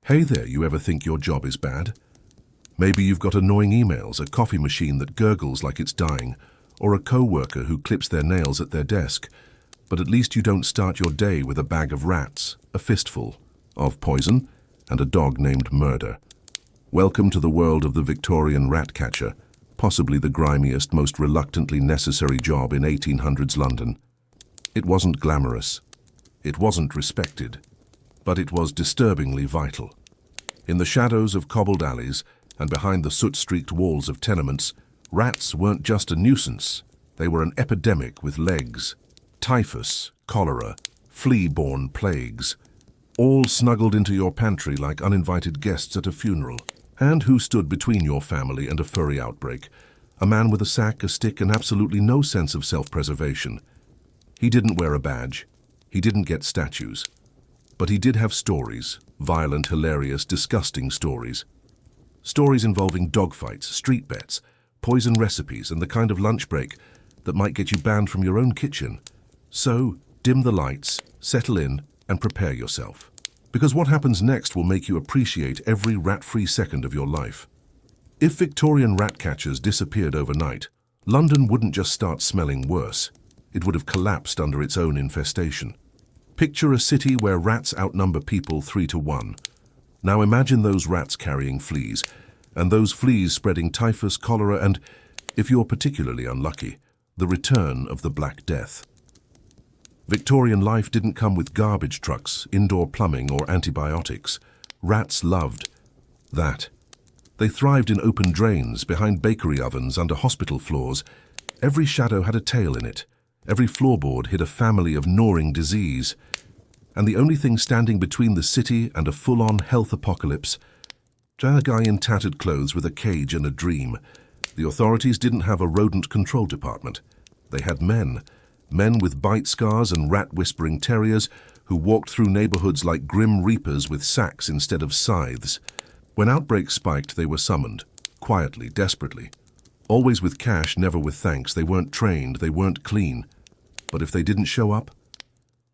Hey there, you ever think your job is bad? Maybe you've got annoying emails, a coffee machine that gurgles like it's dying, or a co-worker who clips their nails at their desk. But at least you don't start your day with a bag of rats, a fistful of poison, and a dog named Murder. Welcome to the world of the Victorian rat catcher, possibly the grimiest, most reluctantly necessary job in 1800s London. It wasn't glamorous. It wasn't respected. But it was disturbingly vital. In the shadows of cobbled alleys and behind the soot-streaked walls of tenements, rats weren't just a nuisance. They were an epidemic with legs. Typhus, cholera, flea-borne plagues, all snuggled into your pantry like uninvited guests at a funeral. And who stood between your family and a furry outbreak? A man with a sack, a stick, and absolutely no sense of self-preservation. He didn't wear a badge. He didn't get statues. But he did have stories, violent, hilarious, disgusting stories. Stories involving dogfights, street bets, poison recipes, and the kind of lunch break that might get you banned from your own kitchen. So, dim the lights, settle in, and prepare yourself. Because what happens next will make you appreciate every rat-free second of your life. If Victorian rat catchers disappeared overnight, London wouldn't just start smelling worse. It would have collapsed under its own infestation. Picture a city where rats outnumber people 3-1. Now imagine those rats carrying fleas, and those fleas spreading typhus, cholera, and, if you're particularly unlucky, the return of the Black Death. Victorian life didn't come with garbage trucks, indoor plumbing, or antibiotics. Rats loved that. They thrived in open drains, behind bakery ovens, under hospital floors. Every shadow had a tale in it. Every floorboard hid a family of gnawing disease. And the only thing standing between the city and a full-on health apocalypse, a guy in tattered clothes with a cage and a dream. The authorities didn't have a rodent control department. They had men. Men with bite scars and rat-whispering terriers who walked through neighborhoods like grim reapers with sacks instead of scythes. When outbreaks spiked, they were summoned, quietly, desperately. Always with cash, never with thanks. They weren't trained, they weren't clean. But if they didn't show up,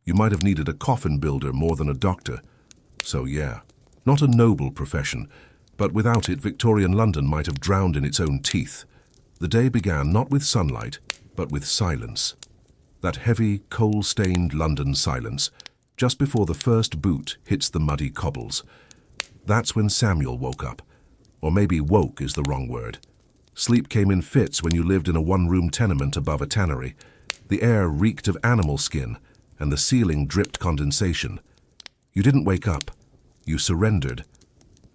you might have needed a coffin builder more than a doctor. So yeah, not a noble profession, but without it, Victorian London might have drowned in its own teeth. The day began not with sunlight, but with silence. That heavy, coal-stained London silence, just before the first boot hits the muddy cobbles. That's when Samuel woke up. Or maybe woke is the wrong word. Sleep came in fits when you lived in a one-room tenement above a tannery. The air reeked of animal skin, and the ceiling dripped condensation. You didn't wake up. You surrendered.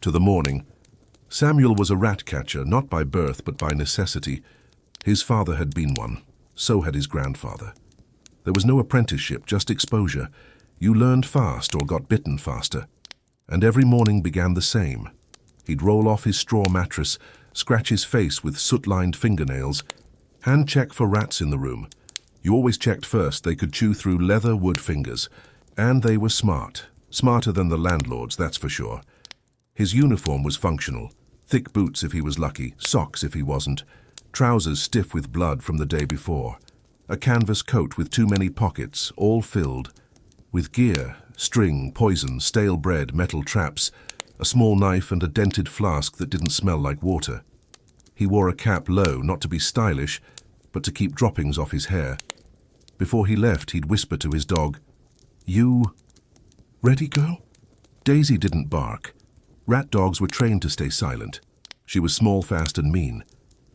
To the morning. Samuel was a rat catcher, not by birth but by necessity. His father had been one. So had his grandfather. There was no apprenticeship, just exposure. You learned fast or got bitten faster. And every morning began the same. He'd roll off his straw mattress, scratch his face with soot-lined fingernails, hand-check for rats in the room. You always checked first. They could chew through leather wood fingers. And they were smart. Smarter than the landlords, that's for sure. His uniform was functional. Thick boots if he was lucky, socks if he wasn't, trousers stiff with blood from the day before. A canvas coat with too many pockets, all filled with gear, string, poison, stale bread, metal traps, a small knife and a dented flask that didn't smell like water. He wore a cap low, not to be stylish, but to keep droppings off his hair. Before he left, he'd whisper to his dog, "You ready, girl?" Daisy didn't bark. Rat dogs were trained to stay silent. She was small, fast, and mean.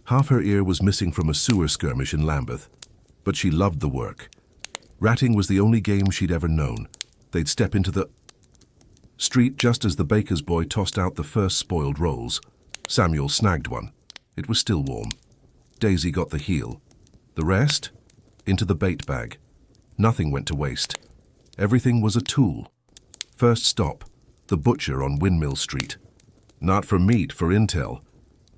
Half her ear was missing from a sewer skirmish in Lambeth. But she loved the work. Ratting was the only game she'd ever known. They'd step into the street just as the baker's boy tossed out the first spoiled rolls. Samuel snagged one. It was still warm. Daisy got the heel. The rest? Into the bait bag. Nothing went to waste. Everything was a tool. First stop, the butcher on Windmill Street. Not for meat, for intel.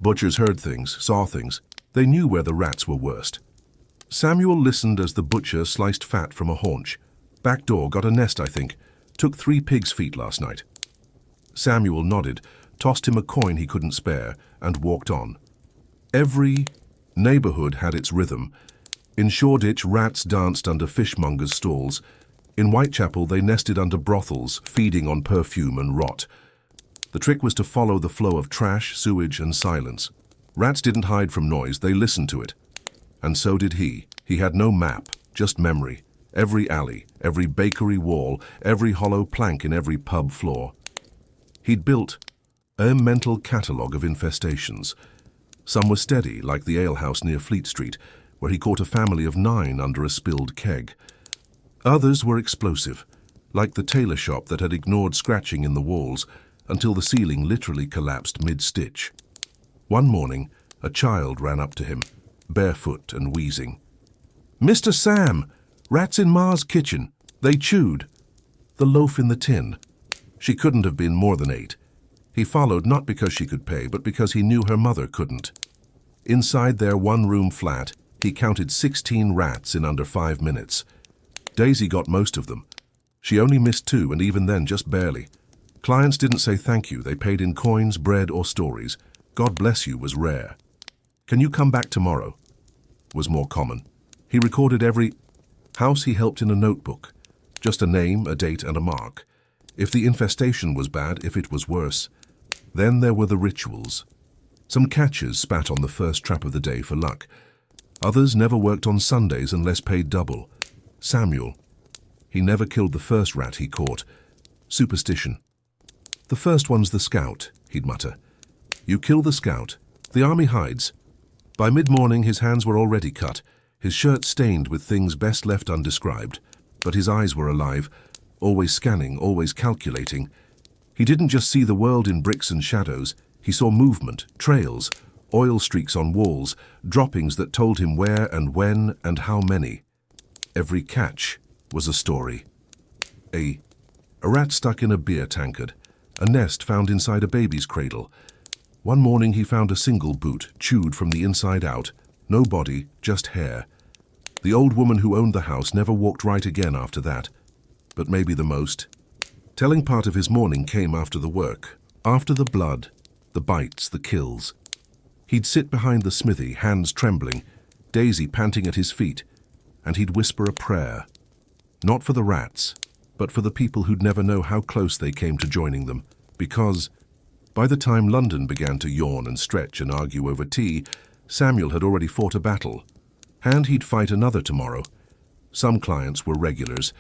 Butchers heard things, saw things. They knew where the rats were worst. Samuel listened as the butcher sliced fat from a haunch. Back door, got a nest, I think. Took 3 pig's feet last night. Samuel nodded, tossed him a coin he couldn't spare, and walked on. Every neighborhood had its rhythm. In Shoreditch, rats danced under fishmongers' stalls. In Whitechapel, they nested under brothels, feeding on perfume and rot. The trick was to follow the flow of trash, sewage, and silence. Rats didn't hide from noise, they listened to it. And so did he. He had no map, just memory. Every alley, every bakery wall, every hollow plank in every pub floor. He'd built a mental catalogue of infestations. Some were steady, like the alehouse near Fleet Street, where he caught a family of 9 under a spilled keg. Others were explosive, like the tailor shop that had ignored scratching in the walls until the ceiling literally collapsed mid-stitch. One morning, a child ran up to him, barefoot and wheezing. "Mr. Sam! Rats in Ma's kitchen. They chewed." The loaf in the tin. She couldn't have been more than 8. He followed not because she could pay, but because he knew her mother couldn't. Inside their one-room flat, he counted 16 rats in under 5 minutes. Daisy got most of them. She only missed 2, and even then just barely. Clients didn't say thank you. They paid in coins, bread, or stories. "God bless you" was rare. "Can you come back tomorrow?" was more common. He recorded every house he helped in a notebook. Just a name, a date, and a mark. If the infestation was bad, if it was worse. Then there were the rituals. Some catchers spat on the first trap of the day for luck. Others never worked on Sundays unless paid double. Samuel. He never killed the first rat he caught. Superstition. "The first one's the scout," he'd mutter. "You kill the scout. The army hides." By mid-morning his hands were already cut, his shirt stained with things best left undescribed. But his eyes were alive, always scanning, always calculating. He didn't just see the world in bricks and shadows. He saw movement, trails, oil streaks on walls, droppings that told him where and when and how many. Every catch was a story. A rat stuck in a beer tankard, a nest found inside a baby's cradle. One morning he found a single boot, chewed from the inside out, no body, just hair. The old woman who owned the house never walked right again after that, but maybe the most. Telling part of his morning came after the work, after the blood, the bites, the kills. He'd sit behind the smithy, hands trembling, Daisy panting at his feet, and he'd whisper a prayer. Not for the rats, but for the people who'd never know how close they came to joining them, because by the time London began to yawn and stretch and argue over tea, Samuel had already fought a battle, and he'd fight another tomorrow. Some clients were regulars.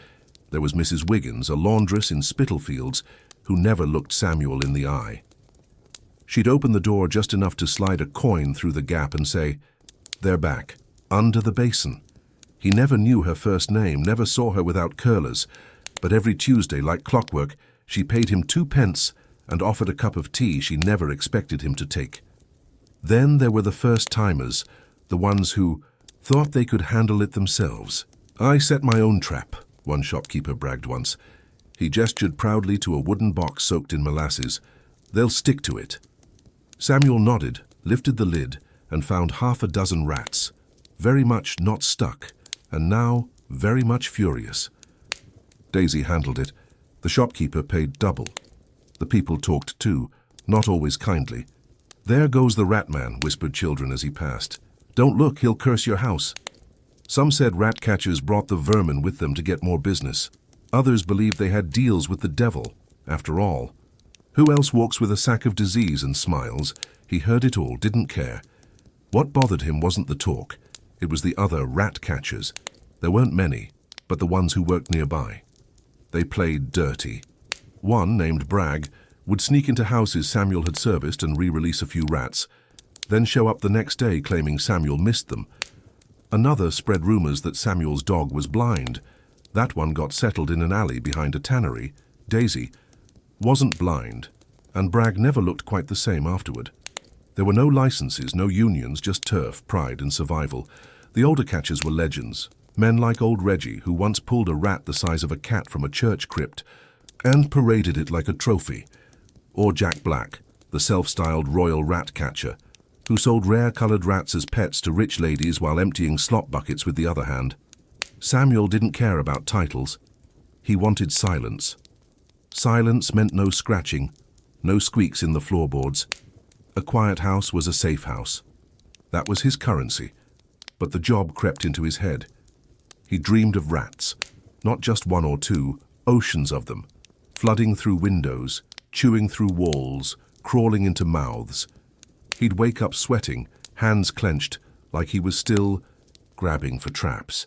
There was Mrs. Wiggins, a laundress in Spitalfields, who never looked Samuel in the eye. She'd open the door just enough to slide a coin through the gap and say, "They're back, under the basin." He never knew her first name, never saw her without curlers, but every Tuesday, like clockwork, she paid him 2 pence and offered a cup of tea she never expected him to take. Then there were the first-timers, the ones who thought they could handle it themselves. "I set my own trap," one shopkeeper bragged once. He gestured proudly to a wooden box soaked in molasses. "They'll stick to it." Samuel nodded, lifted the lid, and found 6 rats, very much not stuck, and now very much furious. Daisy handled it. The shopkeeper paid double. The people talked too, not always kindly. "There goes the rat man," whispered children as he passed. "Don't look, he'll curse your house." Some said rat catchers brought the vermin with them to get more business. Others believed they had deals with the devil. After all, who else walks with a sack of disease and smiles? He heard it all, didn't care. What bothered him wasn't the talk. It was the other rat catchers. There weren't many, but the ones who worked nearby. They played dirty. One, named Bragg, would sneak into houses Samuel had serviced and re-release a few rats, then show up the next day claiming Samuel missed them. Another spread rumors that Samuel's dog was blind. That one got settled in an alley behind a tannery. Daisy wasn't blind, and Bragg never looked quite the same afterward. There were no licenses, no unions, just turf, pride, and survival. The older catchers were legends. Men like old Reggie, who once pulled a rat the size of a cat from a church crypt and paraded it like a trophy. Or Jack Black, the self-styled royal rat catcher, who sold rare-colored rats as pets to rich ladies while emptying slop buckets with the other hand. Samuel didn't care about titles. He wanted silence. Silence meant no scratching, no squeaks in the floorboards. A quiet house was a safe house. That was his currency, but the job crept into his head. He dreamed of rats, not just 1 or 2, oceans of them, flooding through windows, chewing through walls, crawling into mouths. He'd wake up sweating, hands clenched, like he was still grabbing for traps.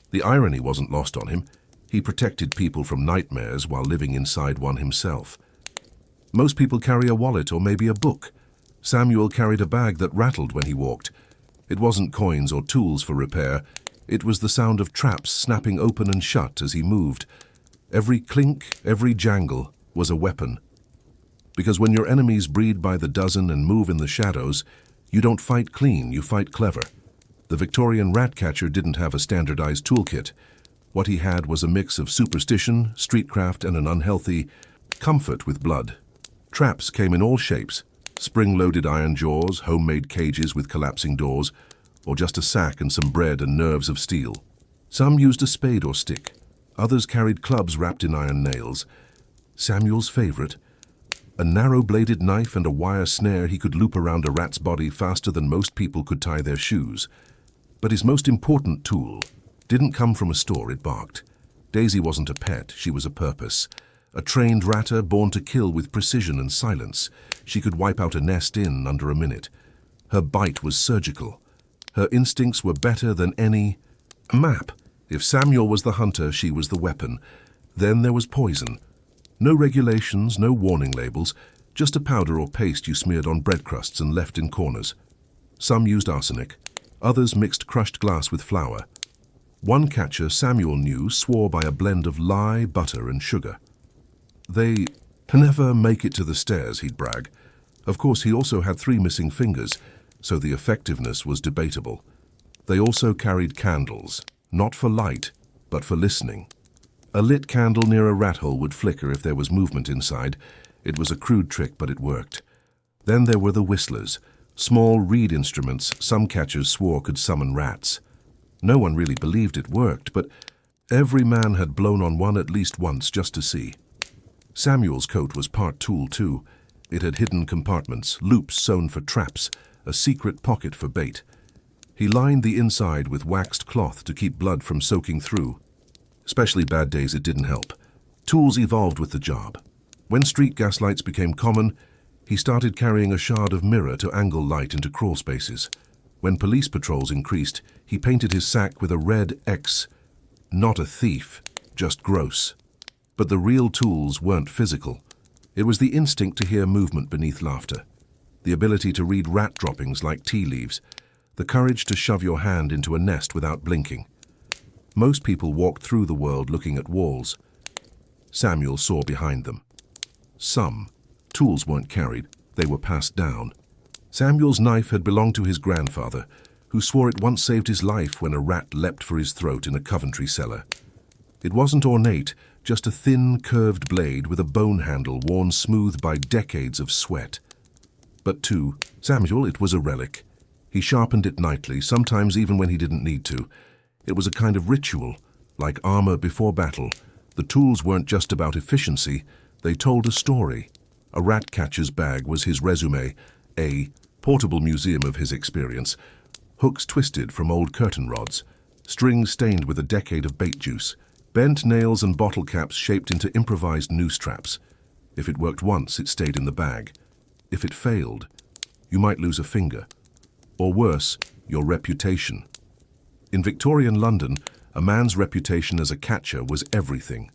The irony wasn't lost on him. He protected people from nightmares while living inside one himself. Most people carry a wallet or maybe a book. Samuel carried a bag that rattled when he walked. It wasn't coins or tools for repair. It was the sound of traps snapping open and shut as he moved. Every clink, every jangle was a weapon. Because when your enemies breed by the dozen and move in the shadows, you don't fight clean, you fight clever. The Victorian rat catcher didn't have a standardized toolkit. What he had was a mix of superstition, streetcraft, and an unhealthy comfort with blood. Traps came in all shapes: spring-loaded iron jaws, homemade cages with collapsing doors, or just a sack and some bread and nerves of steel. Some used a spade or stick. Others carried clubs wrapped in iron nails. Samuel's favorite: a narrow-bladed knife and a wire snare he could loop around a rat's body faster than most people could tie their shoes. But his most important tool didn't come from a store, it barked. Daisy wasn't a pet, she was a purpose. A trained ratter born to kill with precision and silence. She could wipe out a nest in under a minute. Her bite was surgical. Her instincts were better than any map. If Samuel was the hunter, she was the weapon. Then there was poison. No regulations, no warning labels, just a powder or paste you smeared on bread crusts and left in corners. Some used arsenic. Others mixed crushed glass with flour. One catcher Samuel knew swore by a blend of lye, butter, and sugar. They never make it to the stairs, he'd brag. Of course, he also had 3 missing fingers, so the effectiveness was debatable. They also carried candles, not for light, but for listening. A lit candle near a rat hole would flicker if there was movement inside. It was a crude trick, but it worked. Then there were the whistlers, small reed instruments some catchers swore could summon rats. No one really believed it worked, but every man had blown on one at least once just to see. Samuel's coat was part tool too. It had hidden compartments, loops sewn for traps, a secret pocket for bait. He lined the inside with waxed cloth to keep blood from soaking through. Especially bad days, it didn't help. Tools evolved with the job. When street gaslights became common, he started carrying a shard of mirror to angle light into crawl spaces. When police patrols increased, he painted his sack with a red X. Not a thief, just gross. But the real tools weren't physical. It was the instinct to hear movement beneath laughter, the ability to read rat droppings like tea leaves, the courage to shove your hand into a nest without blinking. Most people walked through the world looking at walls. Samuel saw behind them. Some tools weren't carried, they were passed down. Samuel's knife had belonged to his grandfather, who swore it once saved his life when a rat leapt for his throat in a Coventry cellar. It wasn't ornate, just a thin, curved blade with a bone handle worn smooth by decades of sweat. But to Samuel, it was a relic. He sharpened it nightly, sometimes even when he didn't need to. It was a kind of ritual, like armor before battle. The tools weren't just about efficiency, they told a story. A rat catcher's bag was his resume, a portable museum of his experience. Hooks twisted from old curtain rods, strings stained with a decade of bait juice, bent nails and bottle caps shaped into improvised noose traps. If it worked once, it stayed in the bag. If it failed, you might lose a finger. Or worse, your reputation. In Victorian London, a man's reputation as a catcher was everything.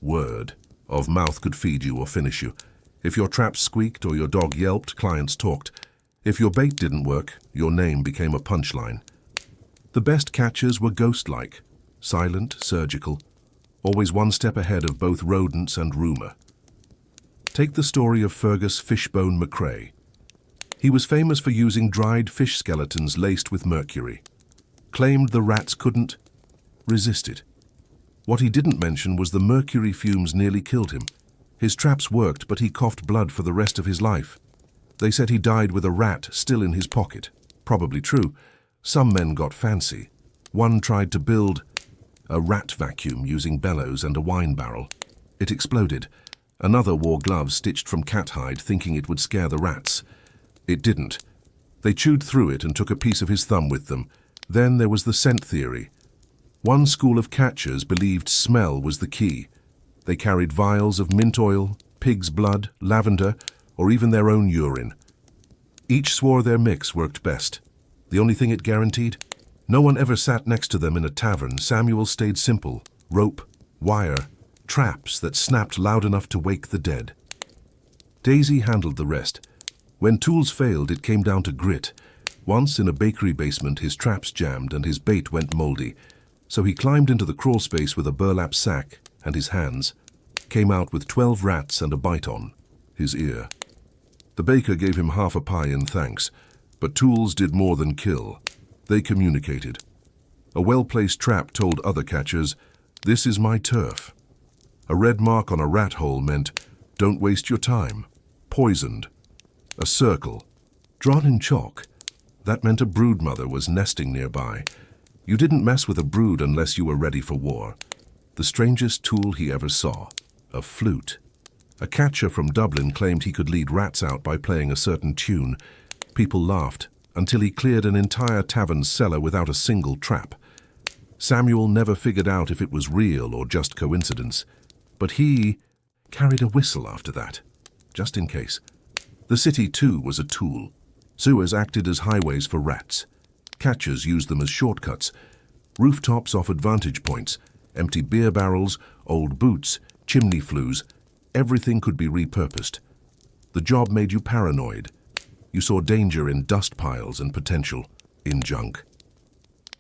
Word of mouth could feed you or finish you. If your trap squeaked or your dog yelped, clients talked. If your bait didn't work, your name became a punchline. The best catchers were ghost-like, silent, surgical, always one step ahead of both rodents and rumour. Take the story of Fergus Fishbone McCrae. He was famous for using dried fish skeletons laced with mercury. Claimed the rats couldn't resist it. What he didn't mention was the mercury fumes nearly killed him. His traps worked, but he coughed blood for the rest of his life. They said he died with a rat still in his pocket. Probably true. Some men got fancy. One tried to build a rat vacuum using bellows and a wine barrel. It exploded. Another wore gloves stitched from cat hide, thinking it would scare the rats. It didn't. They chewed through it and took a piece of his thumb with them. Then there was the scent theory. One school of catchers believed smell was the key. They carried vials of mint oil, pig's blood, lavender, or even their own urine. Each swore their mix worked best. The only thing it guaranteed? No one ever sat next to them in a tavern. Samuel stayed simple: rope, wire, traps that snapped loud enough to wake the dead. Daisy handled the rest. When tools failed, it came down to grit. Once, in a bakery basement, his traps jammed and his bait went moldy. So he climbed into the crawl space with a burlap sack and his hands. Came out with 12 rats and a bite on his ear. The baker gave him half a pie in thanks, but tools did more than kill. They communicated. A well-placed trap told other catchers, "This is my turf." A red mark on a rat hole meant, "Don't waste your time." Poisoned. A circle, drawn in chalk. That meant a broodmother was nesting nearby. You didn't mess with a brood unless you were ready for war. The strangest tool he ever saw, a flute. A catcher from Dublin claimed he could lead rats out by playing a certain tune. People laughed until he cleared an entire tavern cellar without a single trap. Samuel never figured out if it was real or just coincidence, but he carried a whistle after that, just in case. The city, too, was a tool. Sewers acted as highways for rats. Catchers used them as shortcuts. Rooftops offered vantage points. Empty beer barrels, old boots, chimney flues, everything could be repurposed. The job made you paranoid. You saw danger in dust piles and potential in junk.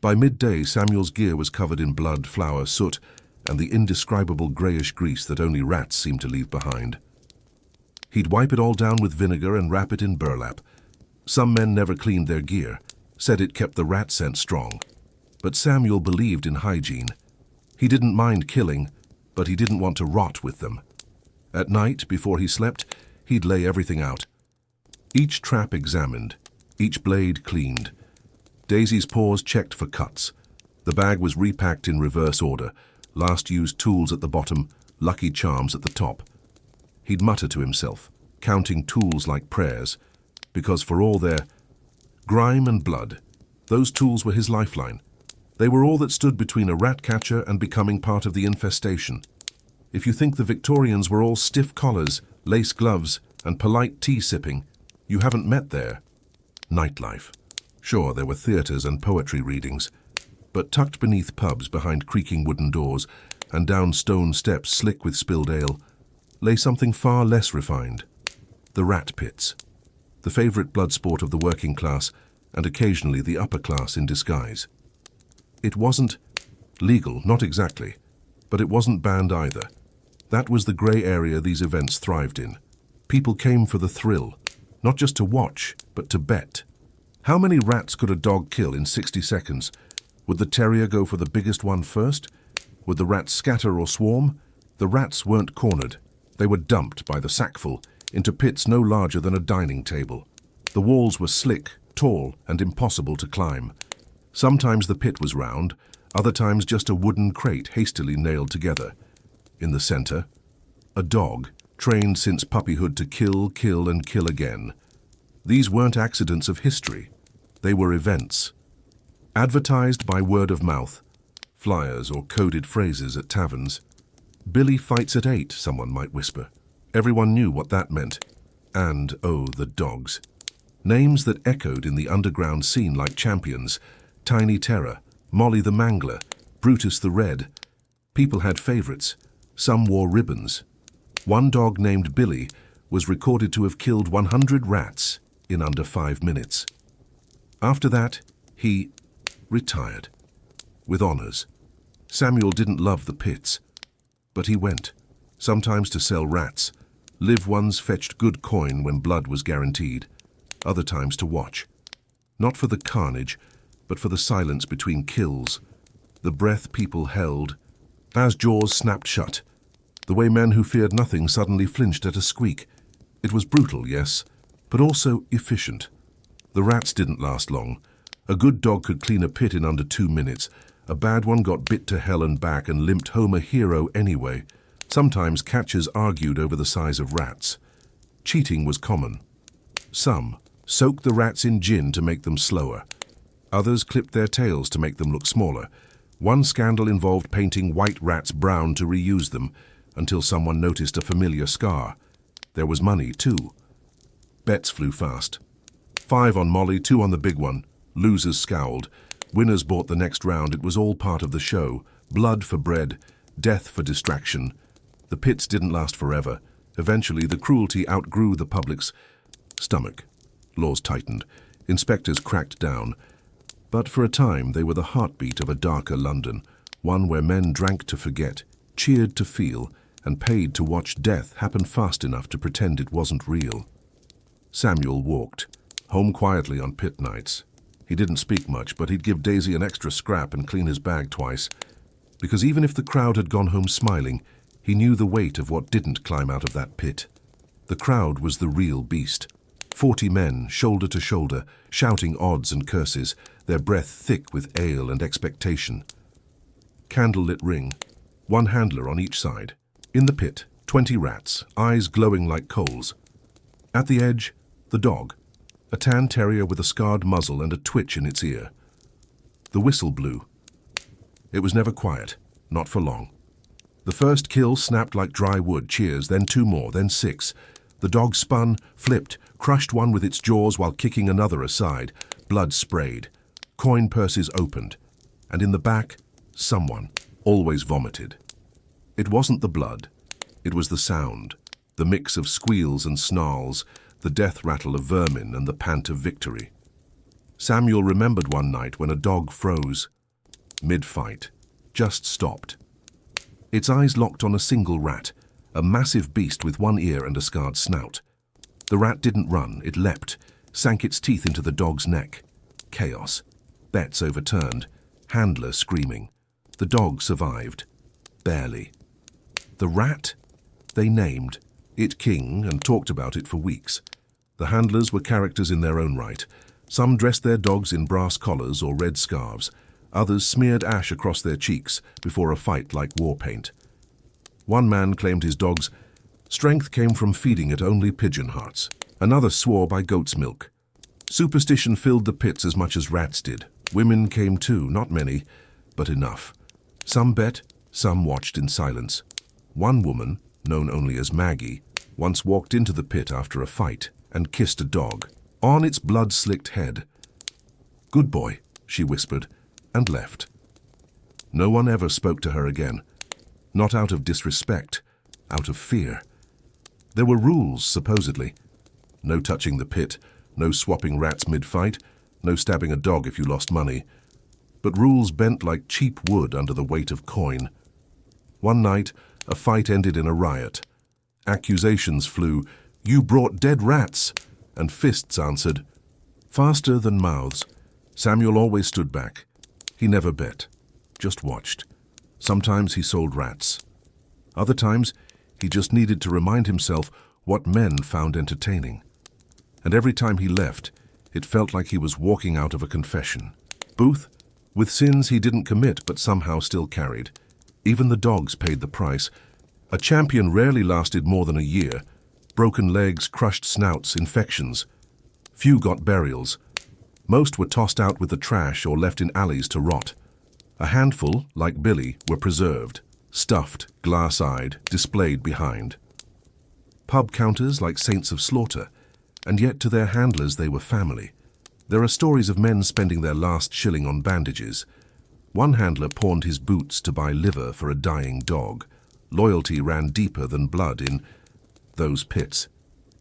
By midday, Samuel's gear was covered in blood, flour, soot, and the indescribable greyish grease that only rats seem to leave behind. He'd wipe it all down with vinegar and wrap it in burlap. Some men never cleaned their gear, said it kept the rat scent strong. But Samuel believed in hygiene. He didn't mind killing, but he didn't want to rot with them. At night, before he slept, he'd lay everything out. Each trap examined, each blade cleaned. Daisy's paws checked for cuts. The bag was repacked in reverse order, last used tools at the bottom, Lucky Charms at the top. He'd mutter to himself, counting tools like prayers, because for all their grime and blood, those tools were his lifeline. They were all that stood between a rat catcher and becoming part of the infestation. If you think the Victorians were all stiff collars, lace gloves, and polite tea sipping, you haven't met their nightlife. Sure, there were theatres and poetry readings, but tucked beneath pubs behind creaking wooden doors and down stone steps slick with spilled ale, lay something far less refined. The rat pits. The favourite blood sport of the working class and occasionally the upper class in disguise. It wasn't legal, not exactly, but it wasn't banned either. That was the grey area these events thrived in. People came for the thrill, not just to watch, but to bet. How many rats could a dog kill in 60 seconds? Would the terrier go for the biggest one first? Would the rats scatter or swarm? The rats weren't cornered. They were dumped by the sackful into pits no larger than a dining table. The walls were slick, tall, and impossible to climb. Sometimes the pit was round, other times just a wooden crate hastily nailed together. In the center, a dog, trained since puppyhood to kill, kill, and kill again. These weren't accidents of history. They were events. Advertised by word of mouth, flyers or coded phrases at taverns. "Billy fights at 8, someone might whisper. Everyone knew what that meant. And, oh, the dogs. Names that echoed in the underground scene like champions. Tiny Terror, Molly the Mangler, Brutus the Red. People had favorites. Some wore ribbons. One dog named Billy was recorded to have killed 100 rats in under 5 minutes. After that, he retired. With honors. Samuel didn't love the pits, but he went, sometimes to sell rats. Live ones fetched good coin when blood was guaranteed, other times to watch. Not for the carnage, but for the silence between kills, the breath people held, as jaws snapped shut, the way men who feared nothing suddenly flinched at a squeak. It was brutal, yes, but also efficient. The rats didn't last long. A good dog could clean a pit in under 2 minutes. A bad one got bit to hell and back and limped home a hero anyway. Sometimes catchers argued over the size of rats. Cheating was common. Some soaked the rats in gin to make them slower. Others clipped their tails to make them look smaller. One scandal involved painting white rats brown to reuse them, until someone noticed a familiar scar. There was money, too. Bets flew fast. 5 on Molly, 2 on the big one. Losers scowled. Winners bought the next round. It was all part of the show. Blood for bread, death for distraction. The pits didn't last forever. Eventually, the cruelty outgrew the public's stomach. Laws tightened. Inspectors cracked down. But for a time, they were the heartbeat of a darker London, one where men drank to forget, cheered to feel, and paid to watch death happen fast enough to pretend it wasn't real. Samuel walked, home quietly on pit nights. He didn't speak much, but he'd give Daisy an extra scrap and clean his bag twice. Because even if the crowd had gone home smiling, he knew the weight of what didn't climb out of that pit. The crowd was the real beast. 40 men, shoulder to shoulder, shouting odds and curses, their breath thick with ale and expectation. Candlelit ring, 1 handler on each side. In the pit, 20 rats, eyes glowing like coals. At the edge, the dog, a tan terrier with a scarred muzzle and a twitch in its ear. The whistle blew. It was never quiet, not for long. The first kill snapped like dry wood, cheers, then 2 more, then 6. The dog spun, flipped, crushed one with its jaws while kicking another aside. Blood sprayed. Coin purses opened. And in the back, someone, always vomited. It wasn't the blood. It was the sound, the mix of squeals and snarls, the death rattle of vermin and the pant of victory. Samuel remembered one night when a dog froze. Mid-fight. Just stopped. Its eyes locked on a single rat, a massive beast with 1 ear and a scarred snout. The rat didn't run, it leapt, sank its teeth into the dog's neck. Chaos. Bets overturned. Handler screaming. The dog survived. Barely. The rat? They named it king and talked about it for weeks. The handlers were characters in their own right. Some dressed their dogs in brass collars or red scarves. Others smeared ash across their cheeks before a fight like war paint. One man claimed his dog's strength came from feeding it only pigeon hearts. Another swore by goat's milk. Superstition filled the pits as much as rats did. Women came too, not many, but enough. Some bet, some watched in silence. One woman, known only as Maggie, once walked into the pit after a fight and kissed a dog on its blood-slicked head. "Good boy," she whispered, and left. No one ever spoke to her again. Not out of disrespect, out of fear. There were rules, supposedly. No touching the pit, no swapping rats mid-fight, no stabbing a dog if you lost money. But rules bent like cheap wood under the weight of coin. One night, a fight ended in a riot. Accusations flew, "You brought dead rats," and fists answered. Faster than mouths, Samuel always stood back. He never bet, just watched. Sometimes he sold rats. Other times, he just needed to remind himself what men found entertaining. And every time he left, it felt like he was walking out of a confession booth, with sins he didn't commit but somehow still carried. Even the dogs paid the price. A champion rarely lasted more than a year. Broken legs, crushed snouts, infections. Few got burials. Most were tossed out with the trash or left in alleys to rot. A handful, like Billy, were preserved, stuffed, glass-eyed, displayed behind. Pub counters like saints of slaughter, and yet to their handlers they were family. There are stories of men spending their last shilling on bandages. One handler pawned his boots to buy liver for a dying dog. Loyalty ran deeper than blood in those pits.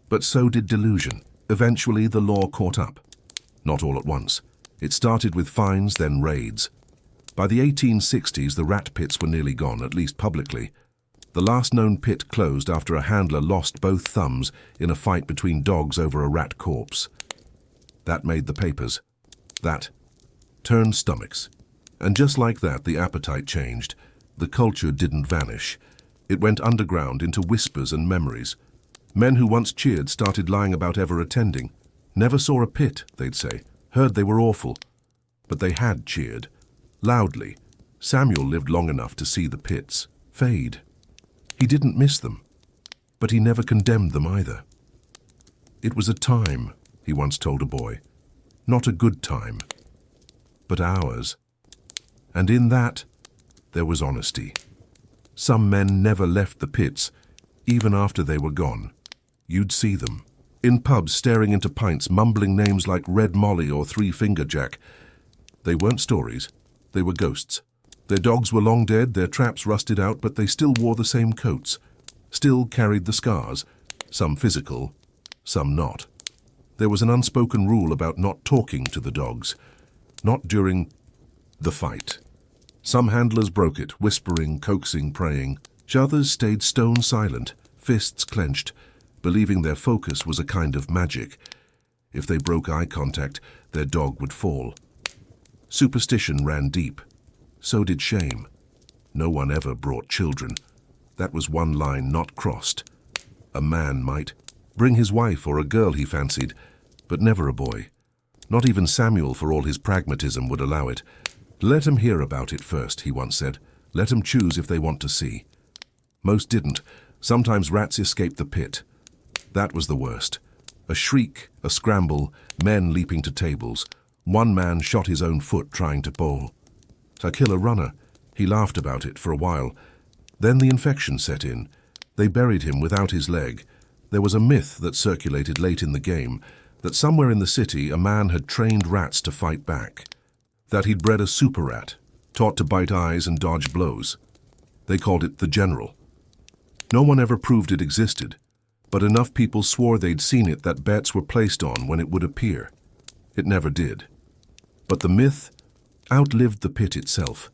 But so did delusion. Eventually the law caught up. Not all at once. It started with fines, then raids. By the 1860s, the rat pits were nearly gone, at least publicly. The last known pit closed after a handler lost both thumbs in a fight between dogs over a rat corpse. That made the papers. That turned stomachs. And just like that, the appetite changed. The culture didn't vanish. It went underground into whispers and memories. Men who once cheered started lying about ever attending. Never saw a pit, they'd say. Heard they were awful. But they had cheered. Loudly. Samuel lived long enough to see the pits fade. He didn't miss them. But he never condemned them either. It was a time, he once told a boy. Not a good time. But ours. And in that, there was honesty. Some men never left the pits, even after they were gone. you'd see them. In pubs, staring into pints, mumbling names like Red Molly or Three Finger Jack. They weren't stories, they were ghosts. Their dogs were long dead, their traps rusted out, but they still wore the same coats, still carried the scars, some physical, some not. There was an unspoken rule about not talking to the dogs, not during the fight. Some handlers broke it, whispering, coaxing, praying. Others stayed stone silent, fists clenched, believing their focus was a kind of magic. If they broke eye contact, their dog would fall. Superstition ran deep. So did shame. No one ever brought children. That was one line not crossed. A man might bring his wife or a girl he fancied, but never a boy. Not even Samuel, for all his pragmatism, would allow it. Let 'em hear about it first, he once said. Let 'em choose if they want to see. Most didn't. Sometimes rats escaped the pit. That was the worst. A shriek, a scramble, men leaping to tables. One man shot his own foot trying to bowl. To kill a runner. He laughed about it for a while. Then the infection set in. They buried him without his leg. There was a myth that circulated late in the game, that somewhere in the city a man had trained rats to fight back. That he'd bred a super rat, taught to bite eyes and dodge blows. They called it the General. No one ever proved it existed, but enough people swore they'd seen it that bets were placed on when it would appear. It never did. But the myth outlived the pit itself.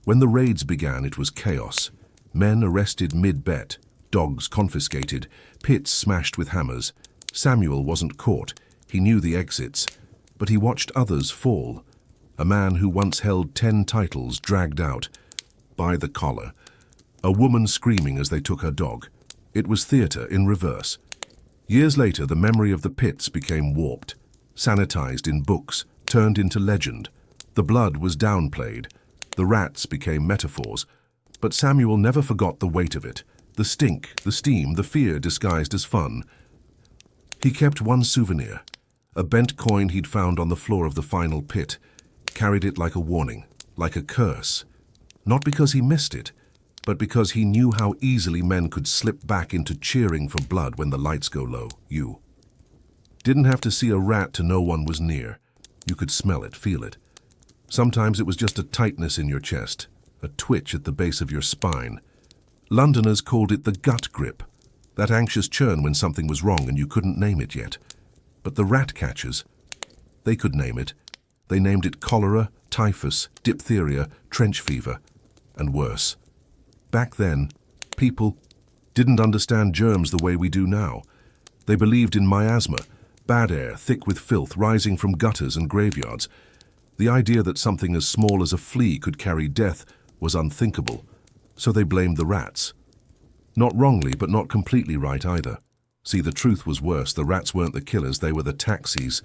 When the raids began, it was chaos. Men arrested mid-bet, dogs confiscated, pits smashed with hammers. Samuel wasn't caught. He knew the exits, but he watched others fall. A man who once held 10 titles dragged out by the collar. A woman screaming as they took her dog. It was theatre in reverse. Years later, the memory of the pits became warped, sanitized in books, turned into legend. The blood was downplayed. The rats became metaphors. But Samuel never forgot the weight of it. The stink, the steam, the fear disguised as fun. He kept one souvenir, a bent coin he'd found on the floor of the final pit, carried it like a warning, like a curse. Not because he missed it, but because he knew how easily men could slip back into cheering for blood when the lights go low. You didn't have to see a rat to know one was near. You could smell it, feel it. Sometimes it was just a tightness in your chest, a twitch at the base of your spine. Londoners called it the gut grip, that anxious churn when something was wrong and you couldn't name it yet. But the rat catchers, they could name it. They named it cholera, typhus, diphtheria, trench fever, and worse. Back then, people didn't understand germs the way we do now. They believed in miasma, bad air, thick with filth, rising from gutters and graveyards. The idea that something as small as a flea could carry death was unthinkable, so they blamed the rats. Not wrongly, but not completely right either. See, the truth was worse. The rats weren't the killers, they were the taxis.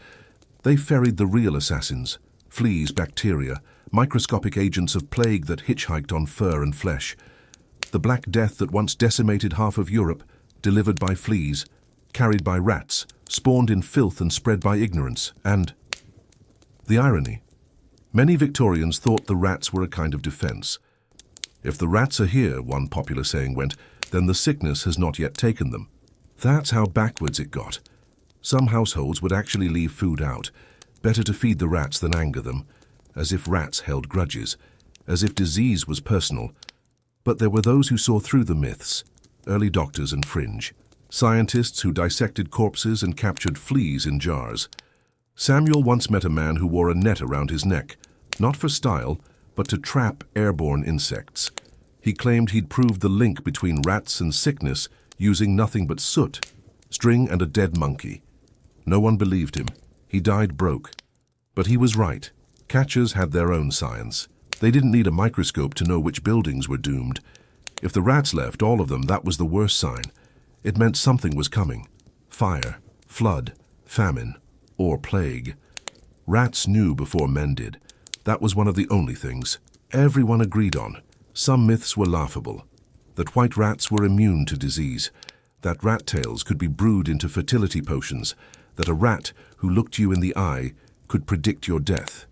They ferried the real assassins, fleas, bacteria, microscopic agents of plague that hitchhiked on fur and flesh. The Black Death that once decimated half of Europe, delivered by fleas, carried by rats, spawned in filth and spread by ignorance, and the irony. Many Victorians thought the rats were a kind of defense. If the rats are here, one popular saying went, then the sickness has not yet taken them. That's how backwards it got. Some households would actually leave food out. Better to feed the rats than anger them, as if rats held grudges, as if disease was personal. But there were those who saw through the myths, early doctors and fringe, scientists who dissected corpses and captured fleas in jars. Samuel once met a man who wore a net around his neck, not for style, but to trap airborne insects. He claimed he'd proved the link between rats and sickness using nothing but soot, string and a dead monkey. No one believed him. He died broke. But he was right. Catchers had their own science. They didn't need a microscope to know which buildings were doomed. If the rats left, all of them, that was the worst sign. It meant something was coming. Fire, flood, famine, or plague. Rats knew before men did. That was one of the only things everyone agreed on. Some myths were laughable. That white rats were immune to disease. That rat tails could be brewed into fertility potions. That a rat who looked you in the eye could predict your death.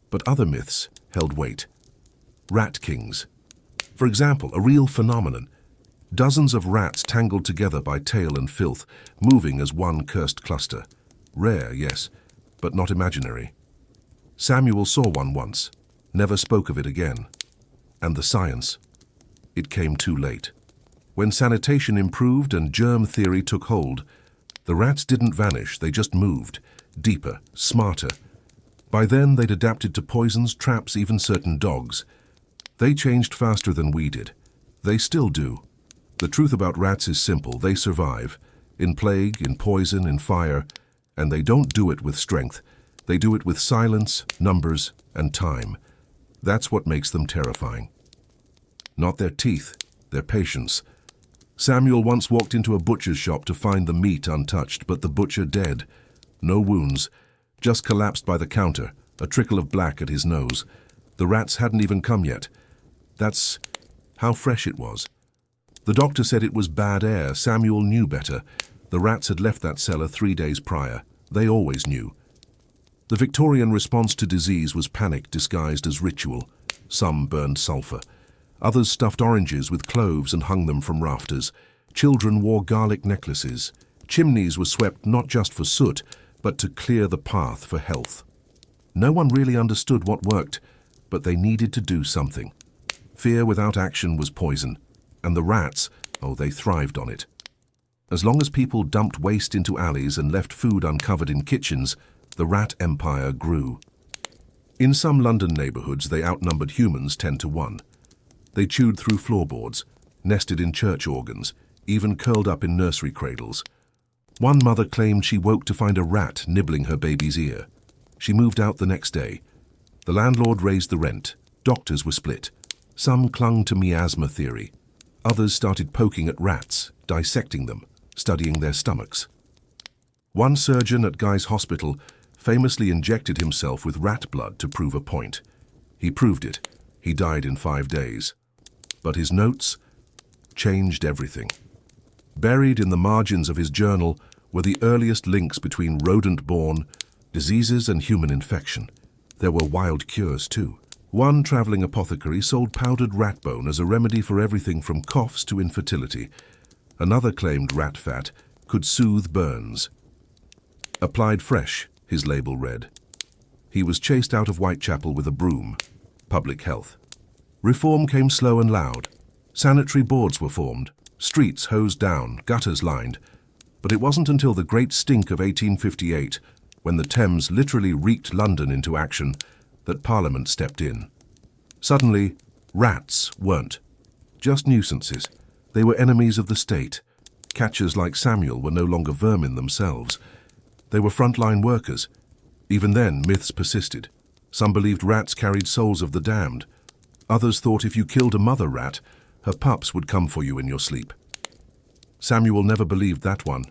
But other myths held weight. Rat kings. For example, a real phenomenon. Dozens of rats tangled together by tail and filth, moving as one cursed cluster. Rare, yes, but not imaginary. Samuel saw one once, never spoke of it again. And the science? It came too late. When sanitation improved and germ theory took hold, the rats didn't vanish, they just moved, deeper, smarter. By then they'd adapted to poisons, traps, even certain dogs. They changed faster than we did. They still do. The truth about rats is simple, they survive. In plague, in poison, in fire. And they don't do it with strength. They do it with silence, numbers, and time. That's what makes them terrifying. Not their teeth, their patience. Samuel once walked into a butcher's shop to find the meat untouched, but the butcher dead. No wounds, just collapsed by the counter, a trickle of black at his nose. The rats hadn't even come yet. That's how fresh it was. The doctor said it was bad air. Samuel knew better. The rats had left that cellar 3 days prior. They always knew. The Victorian response to disease was panic disguised as ritual. Some burned sulphur. Others stuffed oranges with cloves and hung them from rafters. Children wore garlic necklaces. Chimneys were swept not just for soot, but to clear the path for health. No one really understood what worked, but they needed to do something. Fear without action was poison, and the rats, oh, they thrived on it. As long as people dumped waste into alleys and left food uncovered in kitchens, the rat empire grew. In some London neighborhoods, they outnumbered humans 10 to 1. They chewed through floorboards, nested in church organs, even curled up in nursery cradles. One mother claimed she woke to find a rat nibbling her baby's ear. She moved out the next day. The landlord raised the rent. Doctors were split. Some clung to miasma theory. Others started poking at rats, dissecting them, studying their stomachs. One surgeon at Guy's Hospital famously injected himself with rat blood to prove a point. He proved it. He died in 5 days. But his notes changed everything. Buried in the margins of his journal were the earliest links between rodent-borne diseases and human infection. There were wild cures too. One traveling apothecary sold powdered rat bone as a remedy for everything from coughs to infertility. Another claimed rat fat could soothe burns. Applied fresh, his label read. He was chased out of Whitechapel with a broom. Public health. Reform came slow and loud. Sanitary boards were formed, streets hosed down, gutters lined. But it wasn't until the Great Stink of 1858, when the Thames literally reeked London into action, that Parliament stepped in. Suddenly, rats weren't just nuisances. They were enemies of the state. Catchers like Samuel were no longer vermin themselves. They were frontline workers. Even then, myths persisted. Some believed rats carried souls of the damned. Others thought if you killed a mother rat, her pups would come for you in your sleep. Samuel never believed that one,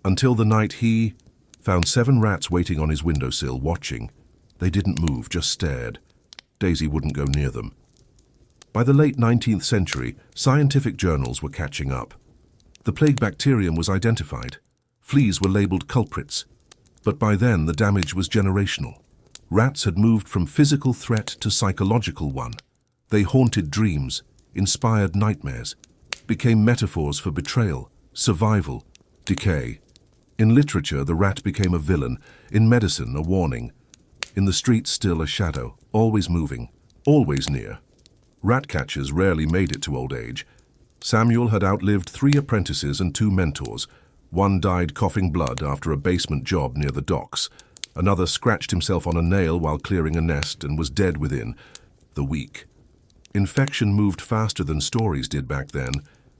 until the night he found 7 rats waiting on his windowsill, watching. They didn't move, just stared. Daisy wouldn't go near them. By the late 19th century, scientific journals were catching up. The plague bacterium was identified. Fleas were labeled culprits. But by then, the damage was generational. Rats had moved from physical threat to psychological one. They haunted dreams, inspired nightmares, became metaphors for betrayal, survival, decay. In literature, the rat became a villain. In medicine, a warning. In the streets, still a shadow, always moving, always near. Rat catchers rarely made it to old age. Samuel had outlived 3 apprentices and 2 mentors. One died coughing blood after a basement job near the docks. Another scratched himself on a nail while clearing a nest and was dead within the week. Infection moved faster than stories did back then.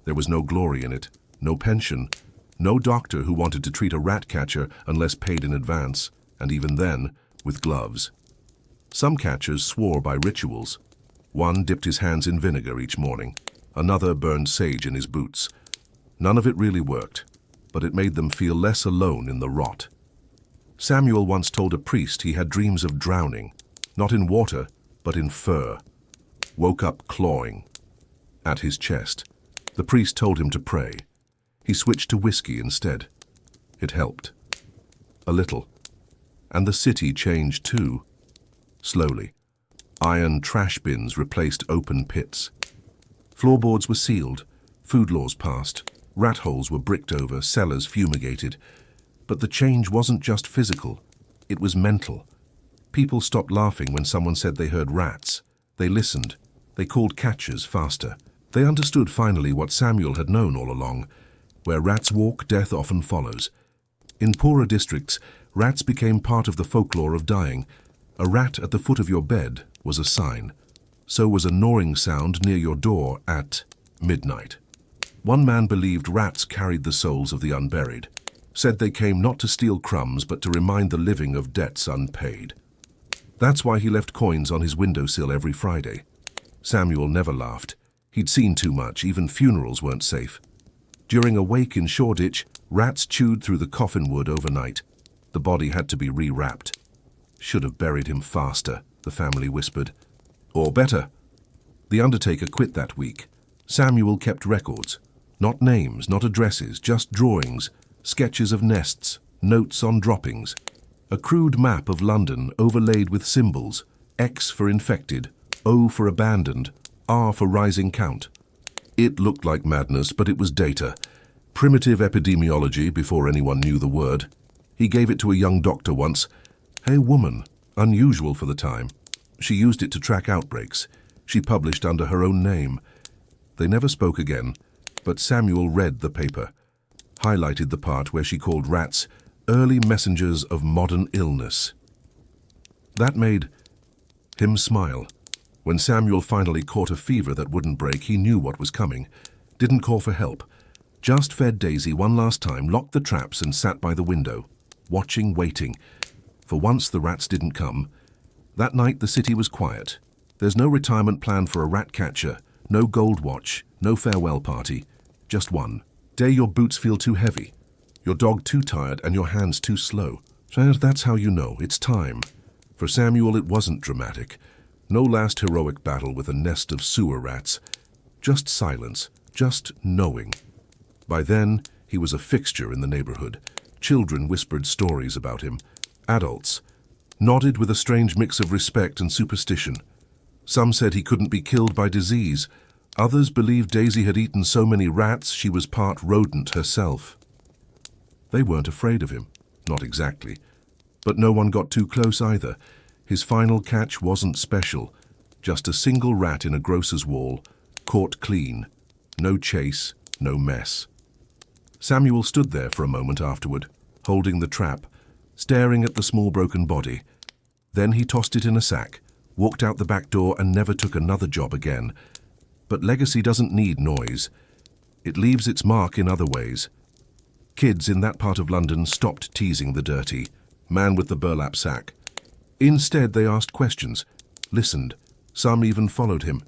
There was no glory in it, no pension, no doctor who wanted to treat a rat catcher unless paid in advance, and even then, with gloves. Some catchers swore by rituals. One dipped his hands in vinegar each morning. Another burned sage in his boots. None of it really worked, but it made them feel less alone in the rot. Samuel once told a priest he had dreams of drowning, not in water, but in fur. Woke up clawing at his chest. The priest told him to pray. He switched to whiskey instead. It helped. A little. And the city changed too. Slowly. Iron trash bins replaced open pits. Floorboards were sealed. Food laws passed. Rat holes were bricked over, cellars fumigated. But the change wasn't just physical. It was mental. People stopped laughing when someone said they heard rats. They listened. They called catchers faster. They understood finally what Samuel had known all along. Where rats walk, death often follows. In poorer districts, rats became part of the folklore of dying. A rat at the foot of your bed was a sign. So was a gnawing sound near your door at midnight. One man believed rats carried the souls of the unburied, said they came not to steal crumbs but to remind the living of debts unpaid. That's why he left coins on his windowsill every Friday. Samuel never laughed. He'd seen too much, even funerals weren't safe. During a wake in Shoreditch, rats chewed through the coffin wood overnight. The body had to be rewrapped. Should have buried him faster, the family whispered. Or better. The undertaker quit that week. Samuel kept records. Not names, not addresses, just drawings, sketches of nests, notes on droppings. A crude map of London overlaid with symbols, X for infected, O for abandoned, R for rising count. It looked like madness, but it was data. Primitive epidemiology before anyone knew the word. He gave it to a young doctor once. A woman, unusual for the time. She used it to track outbreaks. She published under her own name. They never spoke again, but Samuel read the paper, highlighted the part where she called rats early messengers of modern illness. That made him smile. When Samuel finally caught a fever that wouldn't break, he knew what was coming. Didn't call for help. Just fed Daisy one last time, locked the traps and sat by the window, watching, waiting. For once the rats didn't come. That night the city was quiet. There's no retirement plan for a rat catcher, no gold watch, no farewell party. Just one. Day your boots feel too heavy, your dog too tired and your hands too slow. And that's how you know it's time. For Samuel it wasn't dramatic. No last heroic battle with a nest of sewer rats. Just silence, just knowing. By then, he was a fixture in the neighborhood. Children whispered stories about him. Adults nodded with a strange mix of respect and superstition. Some said he couldn't be killed by disease. Others believed Daisy had eaten so many rats she was part rodent herself. They weren't afraid of him, not exactly. But no one got too close either. His final catch wasn't special, just a single rat in a grocer's wall, caught clean. No chase, no mess. Samuel stood there for a moment afterward, holding the trap, staring at the small broken body. Then he tossed it in a sack, walked out the back door and never took another job again. But legacy doesn't need noise. It leaves its mark in other ways. Kids in that part of London stopped teasing the dirty man with the burlap sack. Instead, they asked questions, listened. Some even followed him.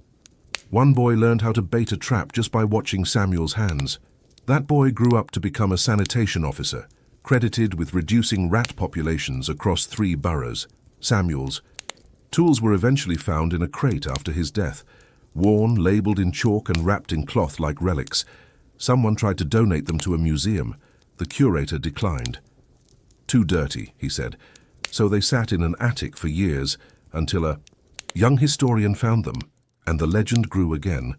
One boy learned how to bait a trap just by watching Samuel's hands. That boy grew up to become a sanitation officer, credited with reducing rat populations across 3 boroughs. Samuel's tools were eventually found in a crate after his death, worn, labeled in chalk and wrapped in cloth like relics. Someone tried to donate them to a museum. The curator declined. Too dirty, he said. So they sat in an attic for years until a young historian found them, and the legend grew again.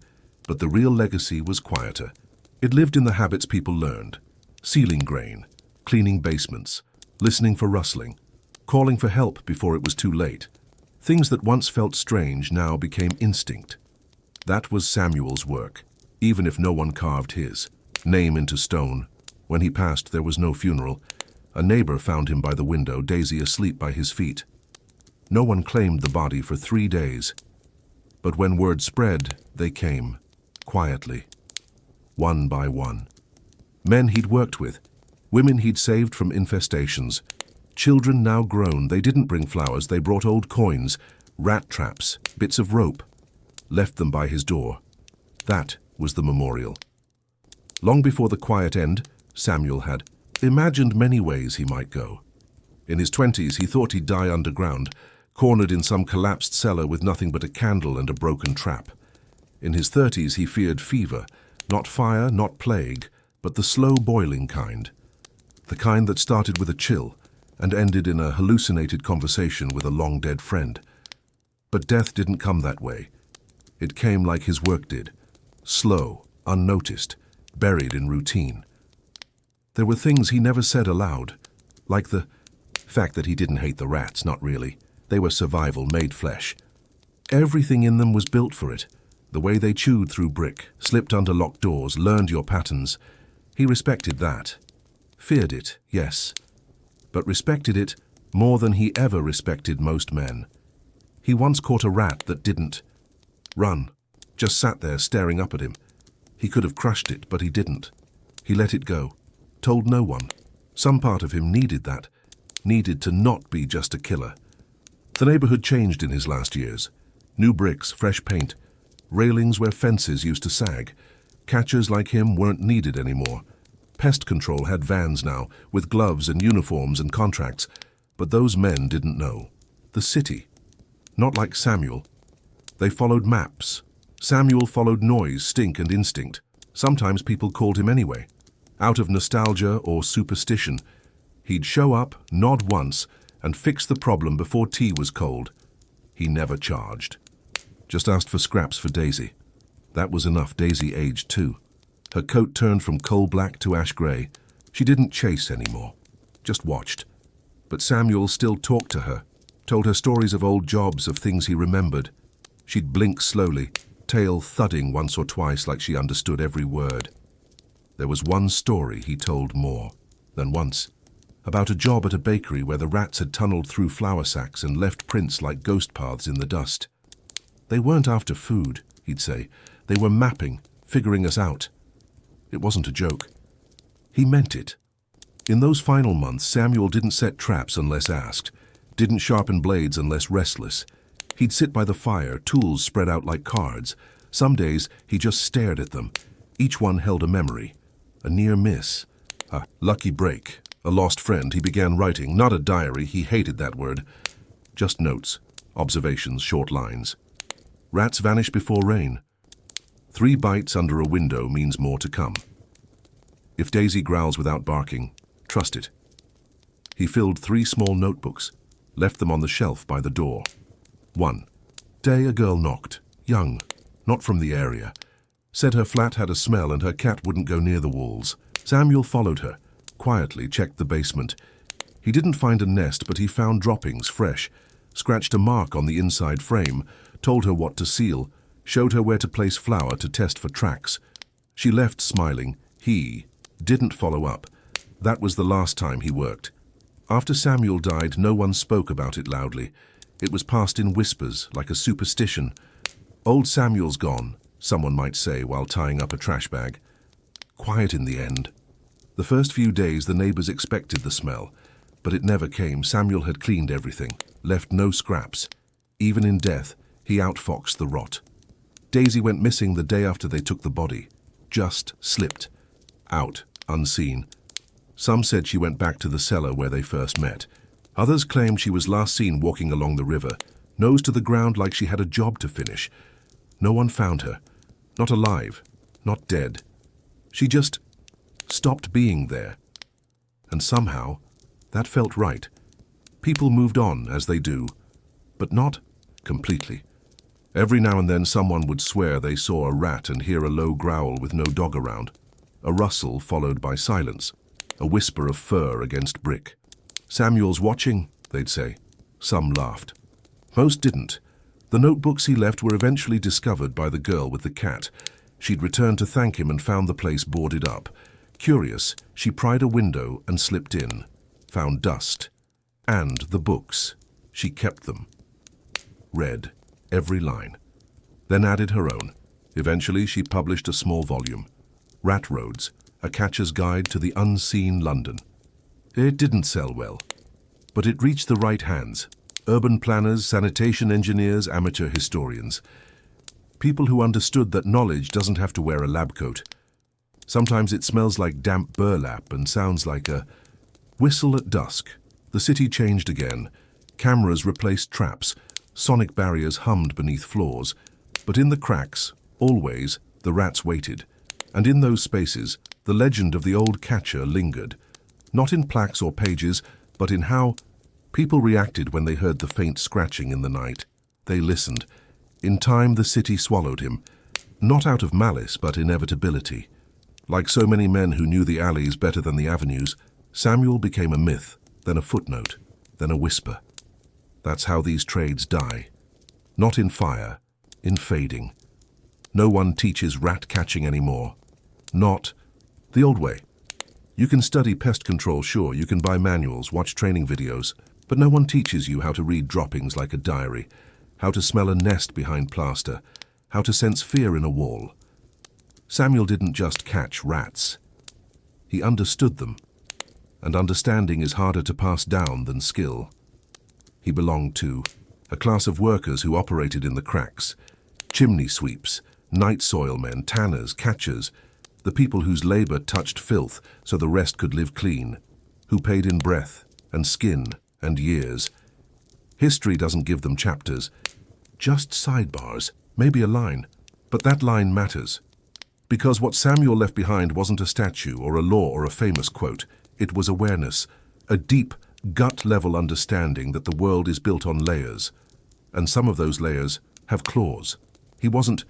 But the real legacy was quieter. It lived in the habits people learned. Sealing grain, cleaning basements, listening for rustling, calling for help before it was too late. Things that once felt strange now became instinct. That was Samuel's work, even if no one carved his name into stone. When he passed, there was no funeral. A neighbor found him by the window, Daisy asleep by his feet. No one claimed the body for 3 days. But when word spread, they came, quietly, one by one. Men he'd worked with, women he'd saved from infestations. Children now grown, they didn't bring flowers, they brought old coins, rat traps, bits of rope, left them by his door. That was the memorial. Long before the quiet end, Samuel had imagined many ways he might go. In his 20s, he thought he'd die underground, cornered in some collapsed cellar with nothing but a candle and a broken trap. In his 30s, he feared fever, not fire, not plague, but the slow boiling kind. The kind that started with a chill and ended in a hallucinated conversation with a long-dead friend. But death didn't come that way. It came like his work did, slow, unnoticed, buried in routine. There were things he never said aloud, like the fact that he didn't hate the rats, not really. They were survival made flesh. Everything in them was built for it. The way they chewed through brick, slipped under locked doors, learned your patterns. He respected that. Feared it, yes, but respected it more than he ever respected most men. He once caught a rat that didn't run, just sat there staring up at him. He could have crushed it, but he didn't. He let it go, told no one. Some part of him needed that, needed to not be just a killer. The neighborhood changed in his last years. New bricks, fresh paint, railings where fences used to sag. Catchers like him weren't needed anymore. Pest control had vans now, with gloves and uniforms and contracts, but those men didn't know. The city. Not like Samuel. They followed maps. Samuel followed noise, stink, and instinct. Sometimes people called him anyway. Out of nostalgia or superstition, he'd show up, nod once, and fix the problem before tea was cold. He never charged. Just asked for scraps for Daisy. That was enough. Daisy aged too. Her coat turned from coal black to ash grey. She didn't chase anymore, just watched. But Samuel still talked to her, told her stories of old jobs, of things he remembered. She'd blink slowly, tail thudding once or twice like she understood every word. There was one story he told more than once, about a job at a bakery where the rats had tunneled through flour sacks and left prints like ghost paths in the dust. They weren't after food, he'd say. They were mapping, figuring us out. It wasn't a joke. He meant it. In those final months, Samuel didn't set traps unless asked, didn't sharpen blades unless restless. He'd sit by the fire, tools spread out like cards. Some days, he just stared at them. Each one held a memory, a near miss, a lucky break, a lost friend. He began writing, not a diary, he hated that word. Just notes, observations, short lines. Rats vanish before rain. 3 bites under a window means more to come. If Daisy growls without barking, trust it. He filled 3 small notebooks, left them on the shelf by the door. 1 day a girl knocked, young, not from the area. Said her flat had a smell and her cat wouldn't go near the walls. Samuel followed her, quietly checked the basement. He didn't find a nest, but he found droppings, fresh, scratched a mark on the inside frame, told her what to seal, showed her where to place flour to test for tracks. She left smiling. He didn't follow up. That was the last time he worked. After Samuel died, no one spoke about it loudly. It was passed in whispers, like a superstition. Old Samuel's gone, someone might say while tying up a trash bag. Quiet in the end. The first few days the neighbors expected the smell, but it never came. Samuel had cleaned everything, left no scraps. Even in death, he outfoxed the rot. Daisy went missing the day after they took the body. Just slipped. Out, unseen. Some said she went back to the cellar where they first met. Others claimed she was last seen walking along the river, nose to the ground like she had a job to finish. No one found her. Not alive, not dead. She just stopped being there. And somehow, that felt right. People moved on, as they do, but not completely. Every now and then someone would swear they saw a rat and hear a low growl with no dog around. A rustle followed by silence. A whisper of fur against brick. Samuel's watching, they'd say. Some laughed. Most didn't. The notebooks he left were eventually discovered by the girl with the cat. She'd returned to thank him and found the place boarded up. Curious, she pried a window and slipped in. Found dust. And the books. She kept them. Read every line. Then added her own. Eventually she published a small volume. Rat Roads, a catcher's guide to the unseen London. It didn't sell well, but it reached the right hands. Urban planners, sanitation engineers, amateur historians. People who understood that knowledge doesn't have to wear a lab coat. Sometimes it smells like damp burlap and sounds like a whistle at dusk. The city changed again. Cameras replaced traps. Sonic barriers hummed beneath floors. But in the cracks, always, the rats waited. And in those spaces, the legend of the old catcher lingered. Not in plaques or pages, but in how people reacted when they heard the faint scratching in the night. They listened. In time, the city swallowed him. Not out of malice, but inevitability. Like so many men who knew the alleys better than the avenues, Samuel became a myth, then a footnote, then a whisper. That's how these trades die. Not in fire, in fading. No one teaches rat catching anymore. Not the old way. You can study pest control, sure, you can buy manuals, watch training videos, but no one teaches you how to read droppings like a diary, how to smell a nest behind plaster, how to sense fear in a wall. Samuel didn't just catch rats. He understood them, and understanding is harder to pass down than skill. He belonged to a class of workers who operated in the cracks, chimney sweeps, night soil men, tanners, catchers, the people whose labor touched filth so the rest could live clean, who paid in breath and skin and years. History doesn't give them chapters, just sidebars, maybe a line, but that line matters. Because what Samuel left behind wasn't a statue or a law or a famous quote, it was awareness, a deep, gut-level understanding that the world is built on layers, and some of those layers have claws. He wasn't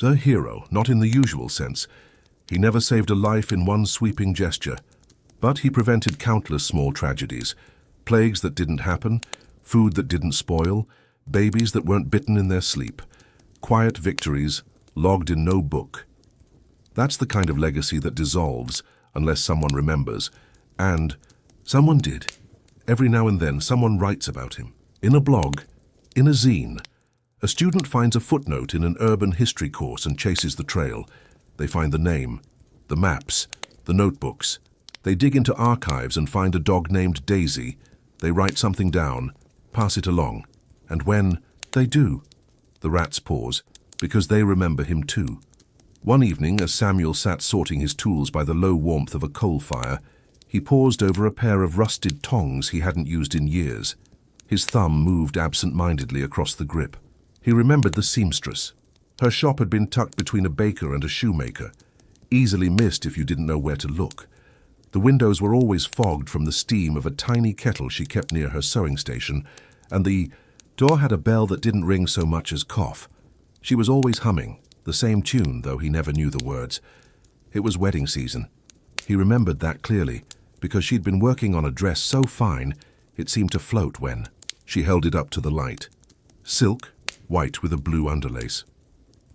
the hero, not in the usual sense. He never saved a life in one sweeping gesture, but he prevented countless small tragedies, plagues that didn't happen, food that didn't spoil, babies that weren't bitten in their sleep, quiet victories logged in no book. That's the kind of legacy that dissolves unless someone remembers, and someone did. Every now and then someone writes about him, in a blog, in a zine. A student finds a footnote in an urban history course and chases the trail. They find the name, the maps, the notebooks. They dig into archives and find a dog named Daisy. They write something down, pass it along. And when they do, the rats pause, because they remember him too. One evening, as Samuel sat sorting his tools by the low warmth of a coal fire, he paused over a pair of rusted tongs he hadn't used in years. His thumb moved absent-mindedly across the grip. He remembered the seamstress. Her shop had been tucked between a baker and a shoemaker, easily missed if you didn't know where to look. The windows were always fogged from the steam of a tiny kettle she kept near her sewing station, and the door had a bell that didn't ring so much as cough. She was always humming, the same tune, though he never knew the words. It was wedding season. He remembered that clearly, because she'd been working on a dress so fine it seemed to float when she held it up to the light. Silk, white with a blue underlace.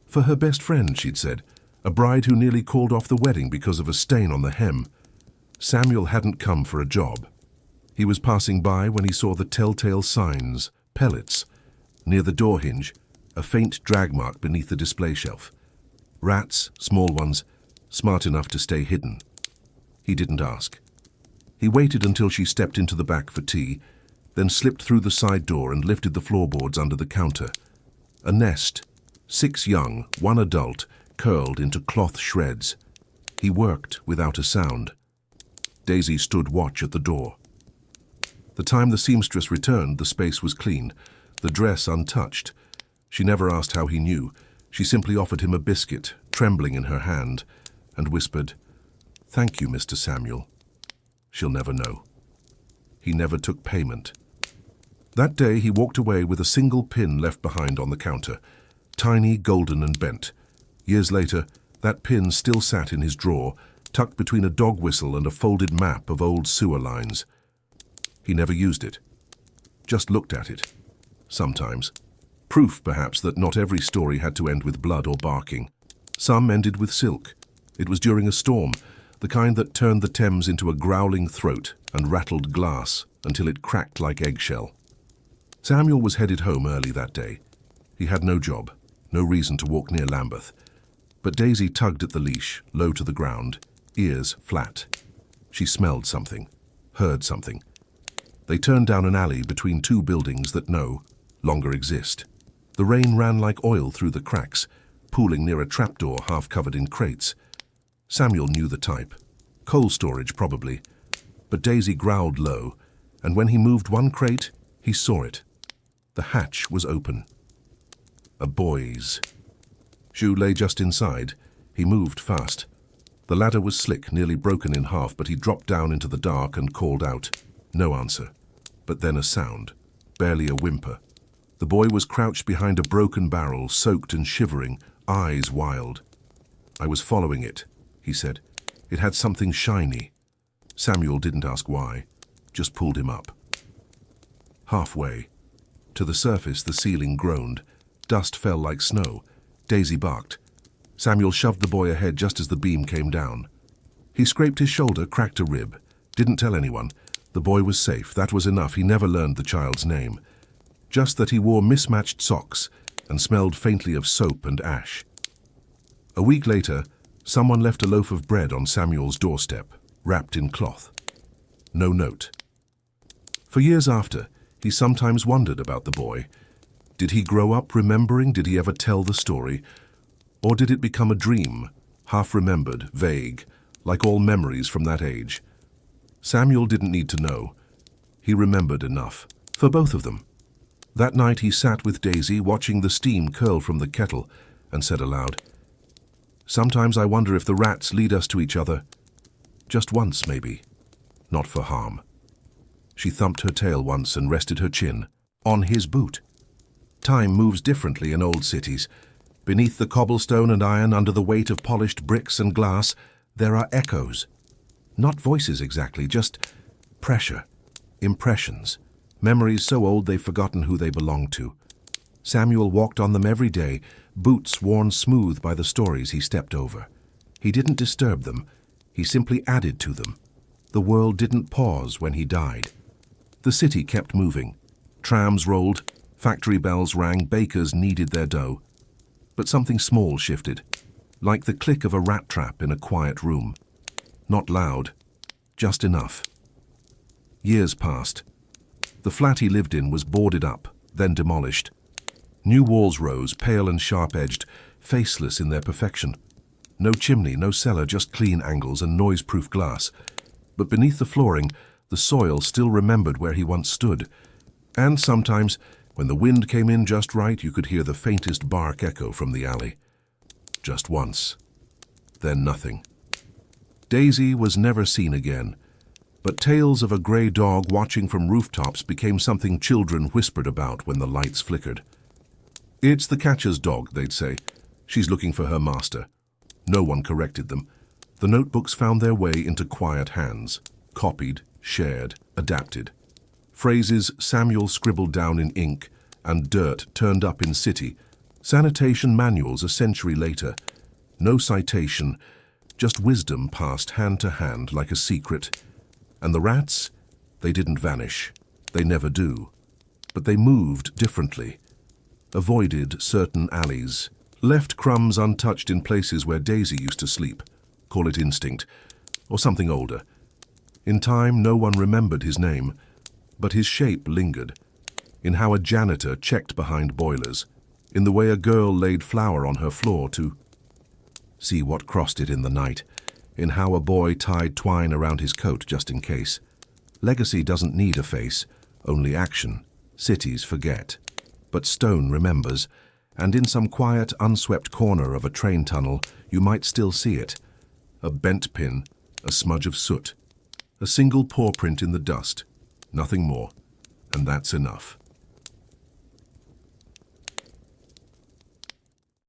For her best friend, she'd said, a bride who nearly called off the wedding because of a stain on the hem. Samuel hadn't come for a job. He was passing by when he saw the telltale signs, pellets, near the door hinge, a faint drag mark beneath the display shelf. Rats, small ones, smart enough to stay hidden. He didn't ask. He waited until she stepped into the back for tea, then slipped through the side door and lifted the floorboards under the counter. A nest, 6 young, 1 adult, curled into cloth shreds. He worked without a sound. Daisy stood watch at the door. The time the seamstress returned, the space was clean, the dress untouched. She never asked how he knew. She simply offered him a biscuit, trembling in her hand, and whispered, "Thank you, Mr. Samuel." She'll never know. He never took payment. That day he walked away with a single pin left behind on the counter, tiny, golden and bent. Years later, that pin still sat in his drawer, tucked between a dog whistle and a folded map of old sewer lines. He never used it, just looked at it, sometimes. Proof, perhaps, that not every story had to end with blood or barking. Some ended with silk. It was during a storm, the kind that turned the Thames into a growling throat and rattled glass until it cracked like eggshell. Samuel was headed home early that day. He had no job, no reason to walk near Lambeth. But Daisy tugged at the leash, low to the ground, ears flat. She smelled something, heard something. They turned down an alley between 2 buildings that no longer exist. The rain ran like oil through the cracks, pooling near a trapdoor half covered in crates. Samuel knew the type. Coal storage, probably. But Daisy growled low, and when he moved one crate, he saw it. The hatch was open. A boy's. Shoe lay just inside. He moved fast. The ladder was slick, nearly broken in half, but he dropped down into the dark and called out. No answer. But then a sound. Barely a whimper. The boy was crouched behind a broken barrel, soaked and shivering, eyes wild. "I was following it," he said. "It had something shiny." Samuel didn't ask why, just pulled him up. Halfway. To the surface, the ceiling groaned. Dust fell like snow. Daisy barked. Samuel shoved the boy ahead just as the beam came down. He scraped his shoulder, cracked a rib. Didn't tell anyone. The boy was safe. That was enough. He never learned the child's name. Just that he wore mismatched socks and smelled faintly of soap and ash. A week later, someone left a loaf of bread on Samuel's doorstep, wrapped in cloth. No note. For years after, he sometimes wondered about the boy. Did he grow up remembering? Did he ever tell the story? Or did it become a dream, half-remembered, vague, like all memories from that age? Samuel didn't need to know. He remembered enough, for both of them. That night he sat with Daisy, watching the steam curl from the kettle, and said aloud, "Sometimes I wonder if the rats lead us to each other. Just once, maybe. Not for harm." She thumped her tail once and rested her chin on his boot. Time moves differently in old cities. Beneath the cobblestone and iron, under the weight of polished bricks and glass, there are echoes. Not voices exactly, just pressure, impressions, memories so old they've forgotten who they belong to. Samuel walked on them every day, boots worn smooth by the stories he stepped over. He didn't disturb them, he simply added to them. The world didn't pause when he died. The city kept moving. Trams rolled, factory bells rang, bakers kneaded their dough. But something small shifted, like the click of a rat trap in a quiet room. Not loud, just enough. Years passed. The flat he lived in was boarded up, then demolished. New walls rose, pale and sharp-edged, faceless in their perfection. No chimney, no cellar, just clean angles and noise-proof glass. But beneath the flooring, the soil still remembered where he once stood. And sometimes, when the wind came in just right, you could hear the faintest bark echo from the alley. Just once. Then nothing. Daisy was never seen again, but tales of a grey dog watching from rooftops became something children whispered about when the lights flickered. "It's the catcher's dog," they'd say. "She's looking for her master." No one corrected them. The notebooks found their way into quiet hands, copied, shared, adapted. Phrases Samuel scribbled down in ink and dirt turned up in city. Sanitation manuals a century later. No citation, just wisdom passed hand to hand like a secret. And the rats? They didn't vanish. They never do. But they moved differently. Avoided certain alleys. Left crumbs untouched in places where Daisy used to sleep. Call it instinct. Or something older. In time, no one remembered his name. But his shape lingered. In how a janitor checked behind boilers. In the way a girl laid flour on her floor to see what crossed it in the night. In how a boy tied twine around his coat just in case. Legacy doesn't need a face, only action. Cities forget. But stone remembers, and in some quiet, unswept corner of a train tunnel, you might still see it. A bent pin, a smudge of soot. A single paw print in the dust. Nothing more. And that's enough.